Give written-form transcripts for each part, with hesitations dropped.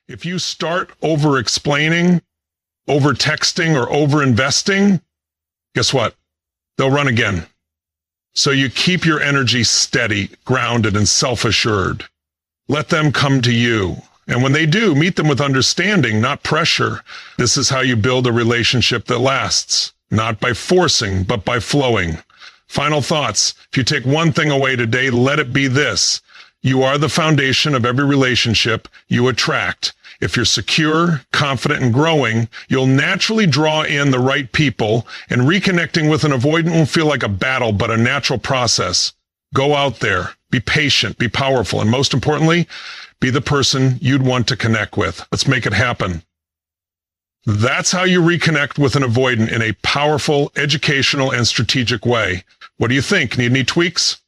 If you start over-explaining, over-texting, or over-investing, guess what? They'll run again. So you keep your energy steady, grounded, and self-assured. Let them come to you. And when they do, meet them with understanding, not pressure. This is how you build a relationship that lasts, not by forcing, but by flowing. Final thoughts. If you take one thing away today, let it be this. You are the foundation of every relationship you attract. If you're secure, confident, and growing, you'll naturally draw in the right people, and reconnecting with an avoidant won't feel like a battle, but a natural process. Go out there, be patient, be powerful, and most importantly, be the person you'd want to connect with. Let's make it happen. That's how you reconnect with an avoidant in a powerful, educational, and strategic way. What do you think? Need any tweaks?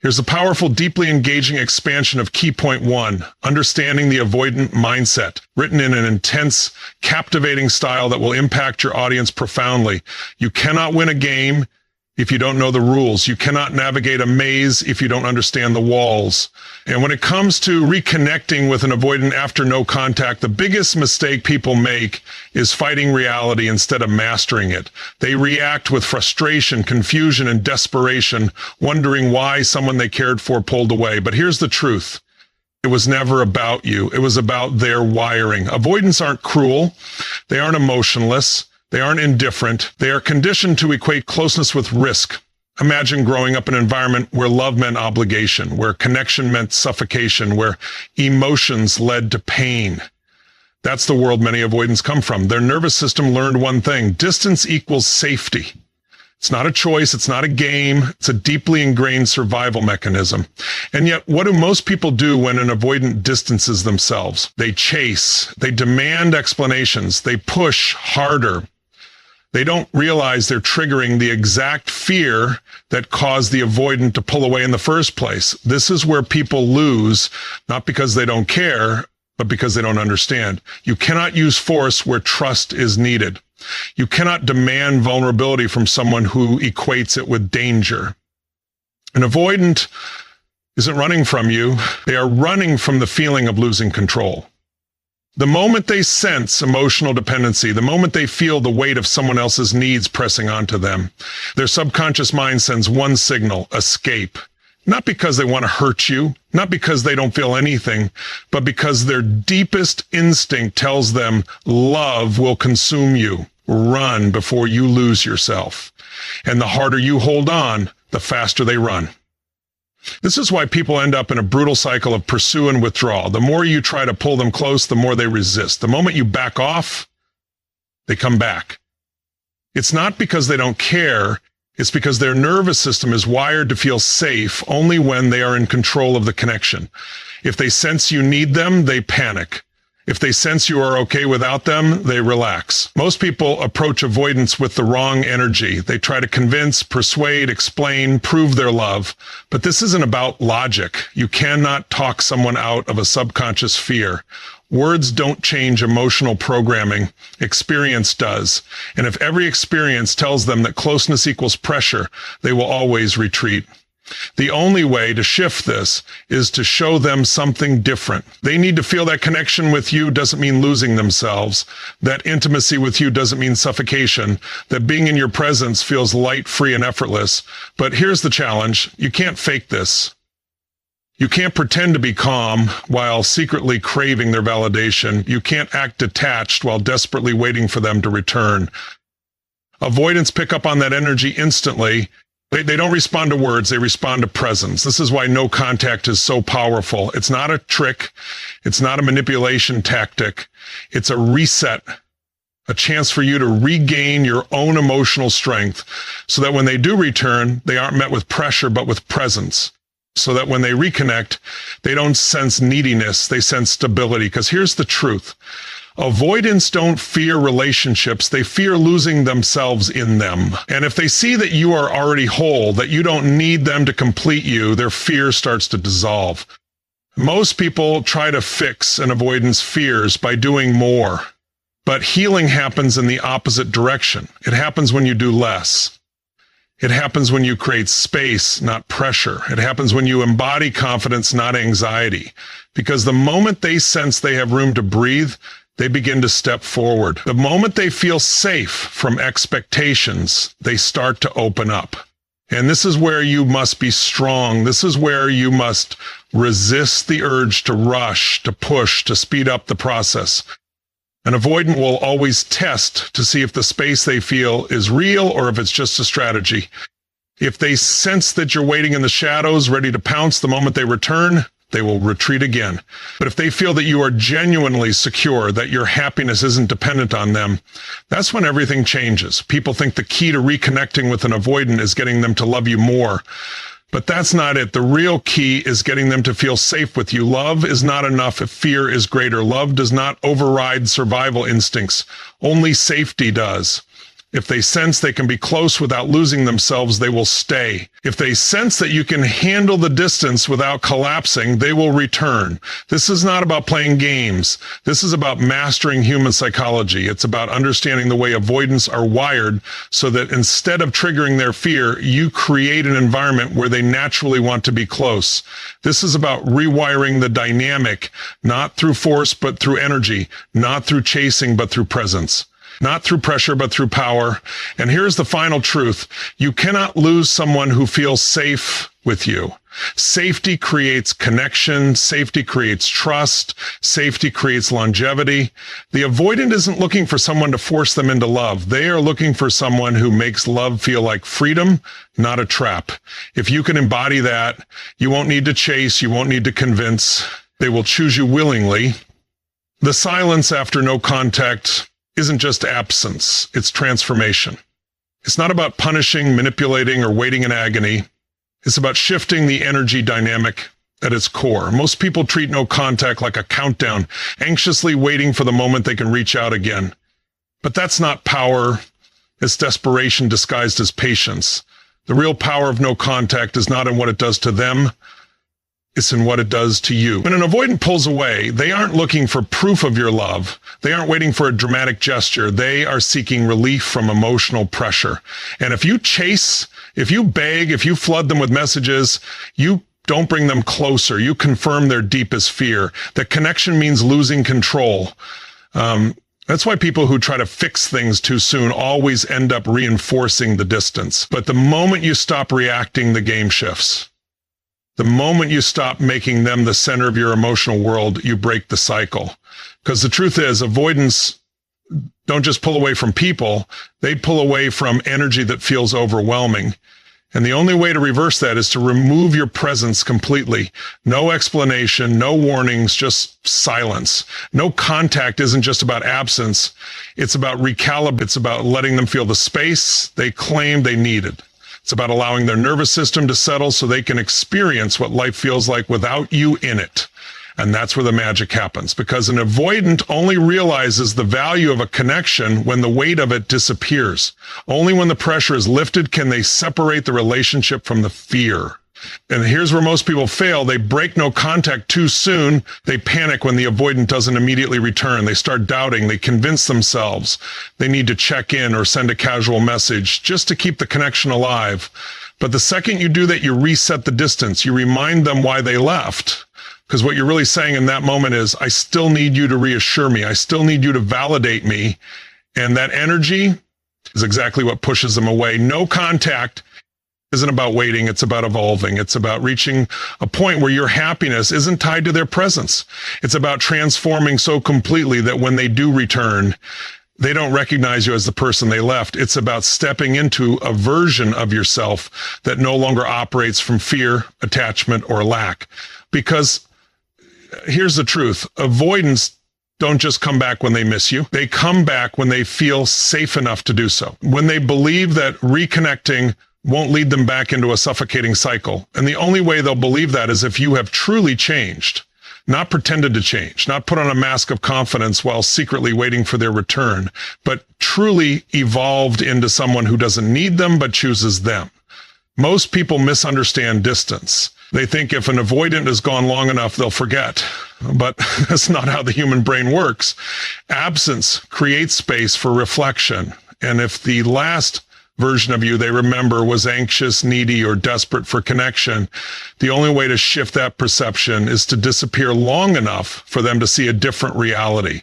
Here's a powerful, deeply engaging expansion of Key Point 1, Understanding the Avoidant Mindset, written in an intense, captivating style that will impact your audience profoundly. You cannot win a game if you don't know the rules. You cannot navigate a maze if you don't understand the walls. And when it comes to reconnecting with an avoidant after no contact, the biggest mistake people make is fighting reality instead of mastering it. They react with frustration, confusion, and desperation, wondering why someone they cared for pulled away. But here's the truth. It was never about you. It was about their wiring. Avoidants aren't cruel. They aren't emotionless. They aren't indifferent. They are conditioned to equate closeness with risk. Imagine growing up in an environment where love meant obligation, where connection meant suffocation, where emotions led to pain. That's the world many avoidants come from. Their nervous system learned one thing: distance equals safety. It's not a choice. It's not a game. It's a deeply ingrained survival mechanism. And yet, what do most people do when an avoidant distances themselves? They chase. They demand explanations. They push harder. They don't realize they're triggering the exact fear that caused the avoidant to pull away in the first place. This is where people lose, not because they don't care, but because they don't understand. You cannot use force where trust is needed. You cannot demand vulnerability from someone who equates it with danger. An avoidant isn't running from you. They are running from the feeling of losing control. The moment they sense emotional dependency, the moment they feel the weight of someone else's needs pressing onto them, their subconscious mind sends one signal: escape. Not because they want to hurt you, not because they don't feel anything, but because their deepest instinct tells them love will consume you. Run before you lose yourself. And the harder you hold on, the faster they run. This is why people end up in a brutal cycle of pursue and withdrawal. The more you try to pull them close, the more they resist. The moment you back off, they come back. It's not because they don't care. It's because their nervous system is wired to feel safe only when they are in control of the connection. If they sense you need them, they panic. If they sense you are okay without them, they relax. Most people approach avoidance with the wrong energy. They try to convince, persuade, explain, prove their love. But this isn't about logic. You cannot talk someone out of a subconscious fear. Words don't change emotional programming. Experience does. And if every experience tells them that closeness equals pressure, they will always retreat. The only way to shift this is to show them something different. They need to feel that connection with you doesn't mean losing themselves. That intimacy with you doesn't mean suffocation. That being in your presence feels light, free, and effortless. But here's the challenge. You can't fake this. You can't pretend to be calm while secretly craving their validation. You can't act detached while desperately waiting for them to return. Avoidants pick up on that energy instantly. They don't respond to words, they respond to presence. This is why no contact is so powerful. It's not a trick. It's not a manipulation tactic. It's a reset, a chance for you to regain your own emotional strength so that when they do return, they aren't met with pressure, but with presence. So that when they reconnect, they don't sense neediness, they sense stability. Because here's the truth. Avoidants don't fear relationships, they fear losing themselves in them. And if they see that you are already whole, that you don't need them to complete you, their fear starts to dissolve. Most people try to fix an avoidance fears by doing more. But healing happens in the opposite direction. It happens when you do less. It happens when you create space, not pressure. It happens when you embody confidence, not anxiety. Because the moment they sense they have room to breathe, they begin to step forward. The moment they feel safe from expectations, they start to open up. And this is where you must be strong. This is where you must resist the urge to rush, to push, to speed up the process. An avoidant will always test to see if the space they feel is real or if it's just a strategy. If they sense that you're waiting in the shadows, ready to pounce the moment they return, they will retreat again. But if they feel that you are genuinely secure, that your happiness isn't dependent on them, that's when everything changes. People think the key to reconnecting with an avoidant is getting them to love you more. But that's not it. The real key is getting them to feel safe with you. Love is not enough if fear is greater. Love does not override survival instincts. Only safety does. If they sense they can be close without losing themselves, they will stay. If they sense that you can handle the distance without collapsing, they will return. This is not about playing games. This is about mastering human psychology. It's about understanding the way avoidants are wired so that instead of triggering their fear, you create an environment where they naturally want to be close. This is about rewiring the dynamic, not through force, but through energy, not through chasing, but through presence. Not through pressure, but through power. And here's the final truth. You cannot lose someone who feels safe with you. Safety creates connection. Safety creates trust. Safety creates longevity. The avoidant isn't looking for someone to force them into love. They are looking for someone who makes love feel like freedom, not a trap. If you can embody that, you won't need to chase. You won't need to convince. They will choose you willingly. The silence after no contact isn't just absence, it's transformation. It's not about punishing, manipulating, or waiting in agony. It's about shifting the energy dynamic at its core. Most people treat no contact like a countdown, anxiously waiting for the moment they can reach out again. But that's not power, it's desperation disguised as patience. The real power of no contact is not in what it does to them, it's in what it does to you. When an avoidant pulls away, they aren't looking for proof of your love. They aren't waiting for a dramatic gesture. They are seeking relief from emotional pressure. And if you chase, if you beg, if you flood them with messages, you don't bring them closer. You confirm their deepest fear. That connection means losing control. That's why people who try to fix things too soon always end up reinforcing the distance. But the moment you stop reacting, the game shifts. The moment you stop making them the center of your emotional world, you break the cycle. Because the truth is, avoidants don't just pull away from people, they pull away from energy that feels overwhelming. And the only way to reverse that is to remove your presence completely. No explanation, no warnings, just silence. No contact isn't just about absence. It's about recalibrating. It's about letting them feel the space they claimed they needed. It's about allowing their nervous system to settle so they can experience what life feels like without you in it. And that's where the magic happens, because an avoidant only realizes the value of a connection when the weight of it disappears. Only when the pressure is lifted can they separate the relationship from the fear. And here's where most people fail. They break no contact too soon. They panic when the avoidant doesn't immediately return. They start doubting. They convince themselves they need to check in or send a casual message just to keep the connection alive. But the second you do that, you reset the distance. You remind them why they left. Because what you're really saying in that moment is, I still need you to reassure me. I still need you to validate me. And that energy is exactly what pushes them away. No contact isn't about waiting. It's about evolving. It's about reaching a point where your happiness isn't tied to their presence. It's about transforming so completely that when they do return, they don't recognize you as the person they left. It's about stepping into a version of yourself that no longer operates from fear, attachment, or lack. Because here's the truth. Avoidance don't just come back when they miss you. They come back when they feel safe enough to do so. When they believe that reconnecting won't lead them back into a suffocating cycle. And the only way they'll believe that is if you have truly changed, not pretended to change, not put on a mask of confidence while secretly waiting for their return, but truly evolved into someone who doesn't need them but chooses them. Most people misunderstand distance. They think if an avoidant is gone long enough, they'll forget. But that's not how the human brain works. Absence creates space for reflection. And if the last version of you they remember was anxious, needy, or desperate for connection, the only way to shift that perception is to disappear long enough for them to see a different reality.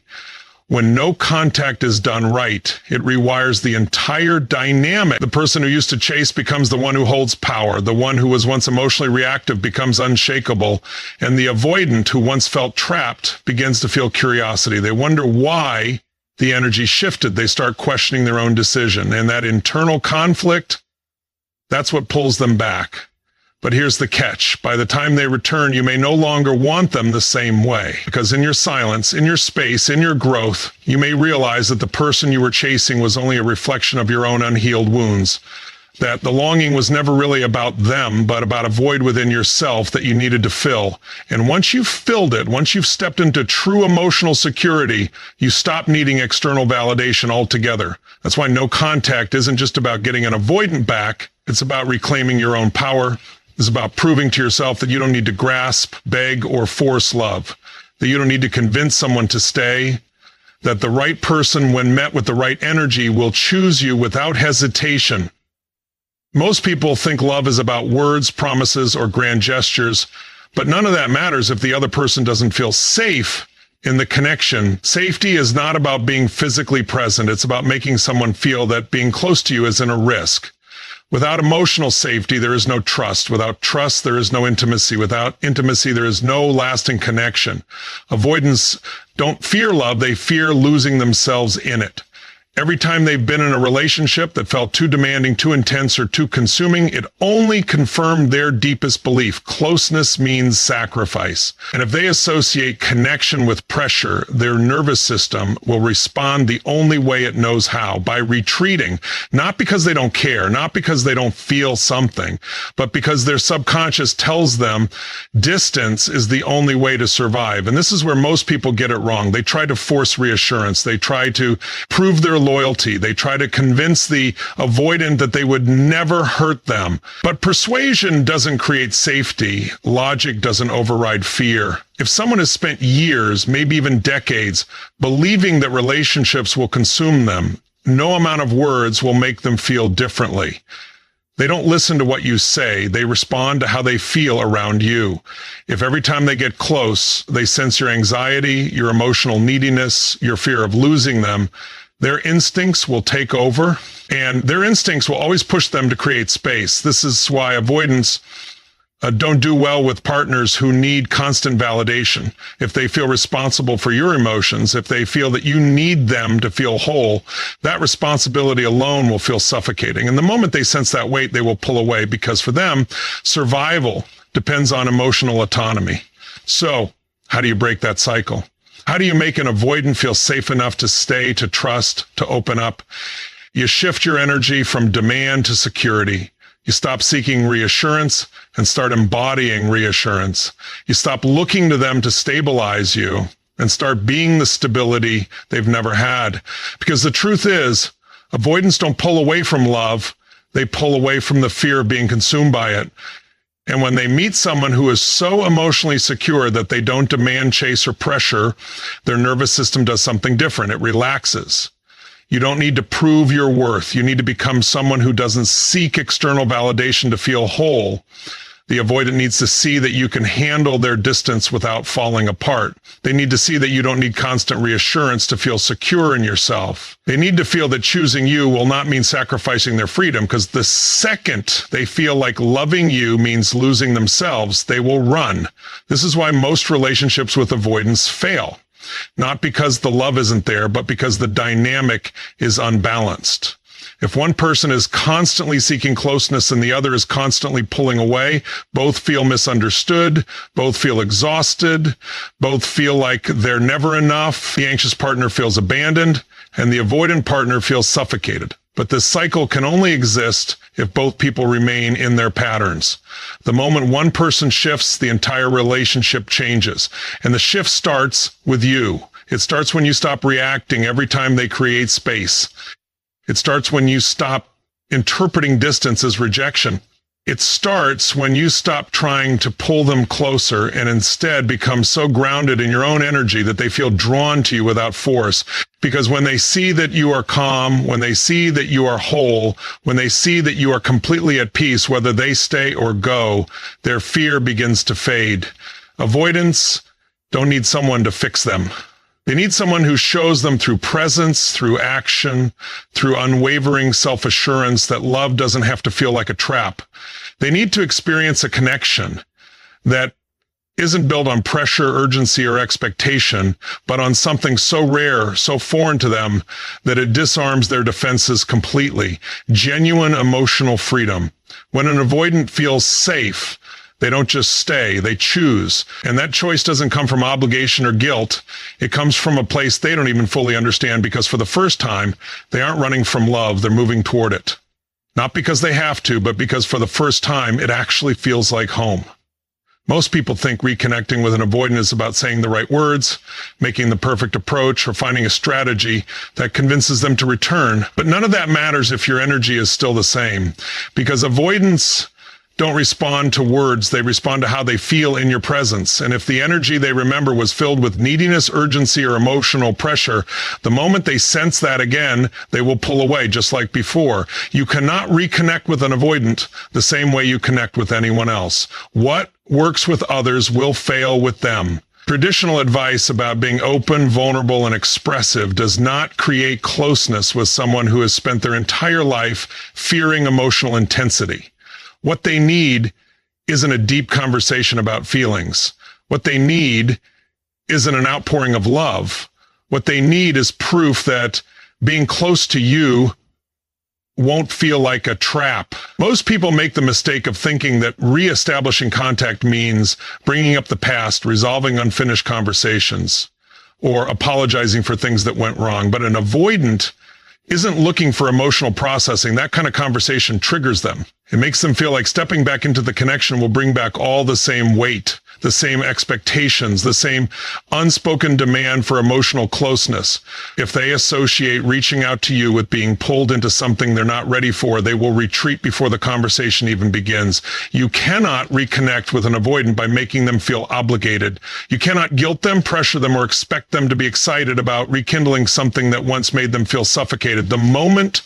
When no contact is done right, it rewires the entire dynamic. The person who used to chase becomes the one who holds power. The one who was once emotionally reactive becomes unshakable. And the avoidant who once felt trapped begins to feel curiosity. They wonder why the energy shifted. They start questioning their own decision. And that internal conflict, that's what pulls them back. But here's the catch. By the time they return, you may no longer want them the same way. Because in your silence, in your space, in your growth, you may realize that the person you were chasing was only a reflection of your own unhealed wounds. That the longing was never really about them, but about a void within yourself that you needed to fill. And once you've filled it, once you've stepped into true emotional security, you stop needing external validation altogether. That's why no contact isn't just about getting an avoidant back. It's about reclaiming your own power. It's about proving to yourself that you don't need to grasp, beg, or force love, that you don't need to convince someone to stay, that the right person, when met with the right energy, will choose you without hesitation. Most people think love is about words, promises, or grand gestures, but none of that matters if the other person doesn't feel safe in the connection. Safety is not about being physically present. It's about making someone feel that being close to you isn't a risk. Without emotional safety, there is no trust. Without trust, there is no intimacy. Without intimacy, there is no lasting connection. Avoidants don't fear love, they fear losing themselves in it. Every time they've been in a relationship that felt too demanding, too intense, or too consuming, it only confirmed their deepest belief. Closeness means sacrifice. And if they associate connection with pressure, their nervous system will respond the only way it knows how, by retreating, not because they don't care, not because they don't feel something, but because their subconscious tells them distance is the only way to survive. And this is where most people get it wrong. They try to force reassurance. They try to prove their loyalty. They try to convince the avoidant that they would never hurt them. But persuasion doesn't create safety. Logic doesn't override fear. If someone has spent years, maybe even decades, believing that relationships will consume them, no amount of words will make them feel differently. They don't listen to what you say. They respond to how they feel around you. If every time they get close, they sense your anxiety, your emotional neediness, your fear of losing them, their instincts will take over, and their instincts will always push them to create space. This is why avoidants don't do well with partners who need constant validation. If they feel responsible for your emotions, if they feel that you need them to feel whole, that responsibility alone will feel suffocating. And the moment they sense that weight, they will pull away, because for them, survival depends on emotional autonomy. So, how do you break that cycle? How do you make an avoidant feel safe enough to stay, to trust, to open up? You shift your energy from demand to security. You stop seeking reassurance and start embodying reassurance. You stop looking to them to stabilize you and start being the stability they've never had. Because the truth is, avoidants don't pull away from love. They pull away from the fear of being consumed by it. And when they meet someone who is so emotionally secure that they don't demand, chase, or pressure, their nervous system does something different. It relaxes. You don't need to prove your worth. You need to become someone who doesn't seek external validation to feel whole. The avoidant needs to see that you can handle their distance without falling apart. They need to see that you don't need constant reassurance to feel secure in yourself. They need to feel that choosing you will not mean sacrificing their freedom, because the second they feel like loving you means losing themselves, they will run. This is why most relationships with avoidance fail. Not because the love isn't there, but because the dynamic is unbalanced. If one person is constantly seeking closeness and the other is constantly pulling away, both feel misunderstood, both feel exhausted, both feel like they're never enough. The anxious partner feels abandoned, and the avoidant partner feels suffocated. But this cycle can only exist if both people remain in their patterns. The moment one person shifts, the entire relationship changes. And the shift starts with you. It starts when you stop reacting every time they create space. It starts when you stop interpreting distance as rejection. It starts when you stop trying to pull them closer and instead become so grounded in your own energy that they feel drawn to you without force. Because when they see that you are calm, when they see that you are whole, when they see that you are completely at peace, whether they stay or go, their fear begins to fade. Avoidance don't need someone to fix them. They need someone who shows them through presence, through action, through unwavering self-assurance that love doesn't have to feel like a trap. They need to experience a connection that isn't built on pressure, urgency, or expectation, but on something so rare, so foreign to them that it disarms their defenses completely. Genuine emotional freedom. When an avoidant feels safe, they don't just stay, they choose. And that choice doesn't come from obligation or guilt. It comes from a place they don't even fully understand, because for the first time, they aren't running from love, they're moving toward it. Not because they have to, but because for the first time, it actually feels like home. Most people think reconnecting with an avoidant is about saying the right words, making the perfect approach, or finding a strategy that convinces them to return. But none of that matters if your energy is still the same, because avoidants don't respond to words, they respond to how they feel in your presence. And if the energy they remember was filled with neediness, urgency, or emotional pressure, the moment they sense that again, they will pull away just like before. You cannot reconnect with an avoidant the same way you connect with anyone else. What works with others will fail with them. Traditional advice about being open, vulnerable, and expressive does not create closeness with someone who has spent their entire life fearing emotional intensity. What they need isn't a deep conversation about feelings. What they need isn't an outpouring of love. What they need is proof that being close to you won't feel like a trap. Most people make the mistake of thinking that reestablishing contact means bringing up the past, resolving unfinished conversations, or apologizing for things that went wrong. But an avoidant isn't looking for emotional processing. That kind of conversation triggers them. It makes them feel like stepping back into the connection will bring back all the same weight, the same expectations, the same unspoken demand for emotional closeness. If they associate reaching out to you with being pulled into something they're not ready for, they will retreat before the conversation even begins. You cannot reconnect with an avoidant by making them feel obligated. You cannot guilt them, pressure them, or expect them to be excited about rekindling something that once made them feel suffocated. The moment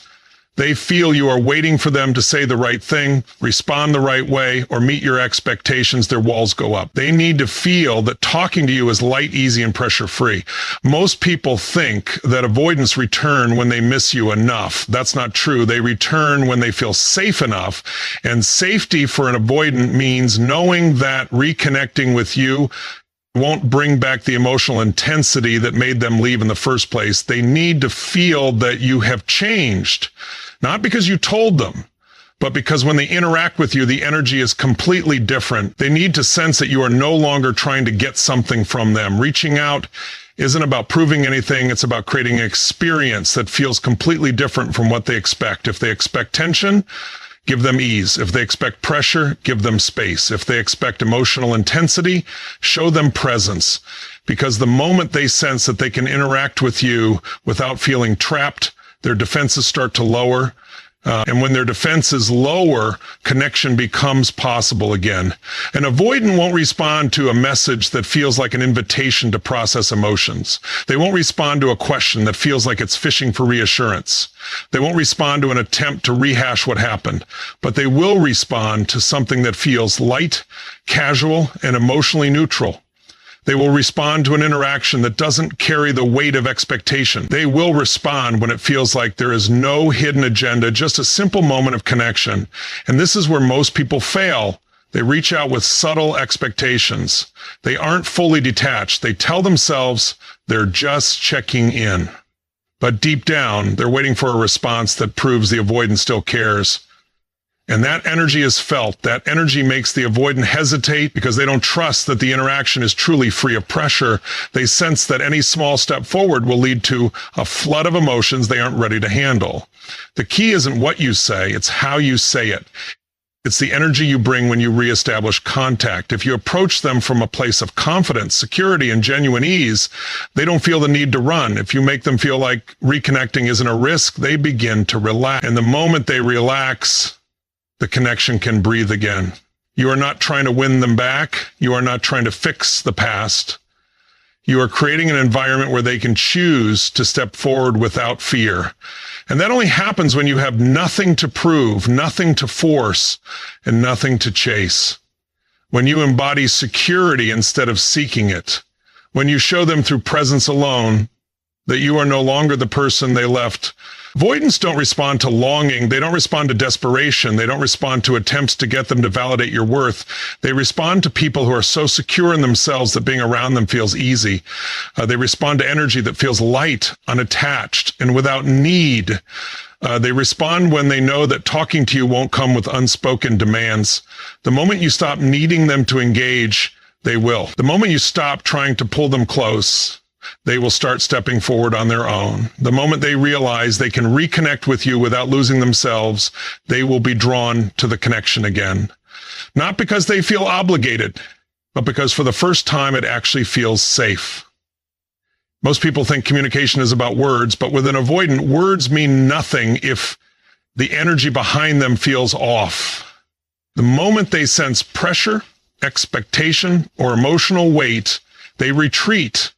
they feel you are waiting for them to say the right thing, respond the right way, or meet your expectations, their walls go up. They need to feel that talking to you is light, easy, and pressure-free. Most people think that avoidants return when they miss you enough. That's not true. They return when they feel safe enough. And safety for an avoidant means knowing that reconnecting with you won't bring back the emotional intensity that made them leave in the first place. They need to feel that you have changed. Not because you told them, but because when they interact with you, the energy is completely different. They need to sense that you are no longer trying to get something from them. Reaching out isn't about proving anything. It's about creating an experience that feels completely different from what they expect. If they expect tension, give them ease. If they expect pressure, give them space. If they expect emotional intensity, show them presence. Because the moment they sense that they can interact with you without feeling trapped, their defenses start to lower. And when their defenses lower, connection becomes possible again. An avoidant won't respond to a message that feels like an invitation to process emotions. They won't respond to a question that feels like it's fishing for reassurance. They won't respond to an attempt to rehash what happened, but they will respond to something that feels light, casual, and emotionally neutral. They will respond to an interaction that doesn't carry the weight of expectation. They will respond when it feels like there is no hidden agenda, just a simple moment of connection. And this is where most people fail. They reach out with subtle expectations. They aren't fully detached. They tell themselves they're just checking in. But deep down, they're waiting for a response that proves the avoidant still cares. And that energy is felt. That energy makes the avoidant hesitate because they don't trust that the interaction is truly free of pressure. They sense that any small step forward will lead to a flood of emotions they aren't ready to handle. The key isn't what you say, it's how you say it. It's the energy you bring when you reestablish contact. If you approach them from a place of confidence, security, and genuine ease, they don't feel the need to run. If you make them feel like reconnecting isn't a risk, they begin to relax. And the moment they relax, the connection can breathe again. You are not trying to win them back. You are not trying to fix the past. You are creating an environment where they can choose to step forward without fear. And that only happens when you have nothing to prove, nothing to force, and nothing to chase. When you embody security instead of seeking it. When you show them through presence alone that you are no longer the person they left. Avoidants don't respond to longing. They don't respond to desperation. They don't respond to attempts to get them to validate your worth. They respond to people who are so secure in themselves that being around them feels easy. They respond to energy that feels light, unattached, and without need. They respond when they know that talking to you won't come with unspoken demands. The moment you stop needing them to engage, they will. The moment you stop trying to pull them close, they will start stepping forward on their own. The moment they realize they can reconnect with you without losing themselves, they will be drawn to the connection again. Not because they feel obligated, but because for the first time it actually feels safe. Most people think communication is about words, but with an avoidant, words mean nothing if the energy behind them feels off. The moment they sense pressure, expectation, or emotional weight, they retreat.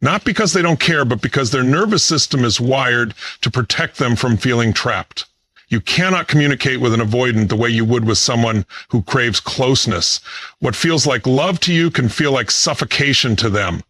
Not because they don't care, but because their nervous system is wired to protect them from feeling trapped. You cannot communicate with an avoidant the way you would with someone who craves closeness. What feels like love to you can feel like suffocation to them.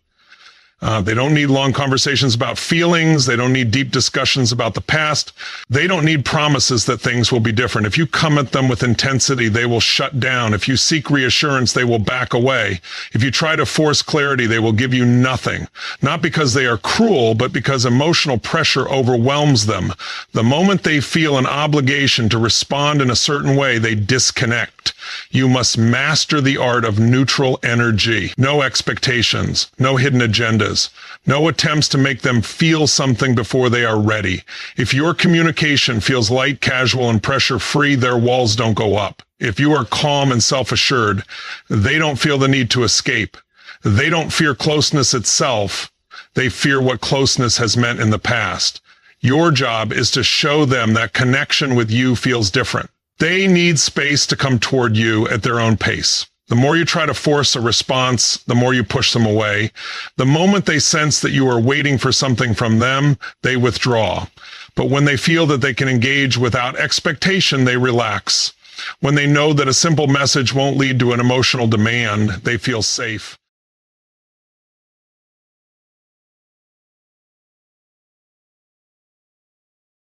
They don't need long conversations about feelings. They don't need deep discussions about the past. They don't need promises that things will be different. If you come at them with intensity, they will shut down. If you seek reassurance, they will back away. If you try to force clarity, they will give you nothing. Not because they are cruel, but because emotional pressure overwhelms them. The moment they feel an obligation to respond in a certain way, they disconnect. You must master the art of neutral energy. No expectations, no hidden agendas, no attempts to make them feel something before they are ready. If your communication feels light, casual, and pressure-free, their walls don't go up. If you are calm and self-assured, they don't feel the need to escape. They don't fear closeness itself. They fear what closeness has meant in the past. Your job is to show them that connection with you feels different. They need space to come toward you at their own pace. The more you try to force a response, the more you push them away. The moment they sense that you are waiting for something from them, they withdraw. But when they feel that they can engage without expectation, they relax. When they know that a simple message won't lead to an emotional demand, they feel safe.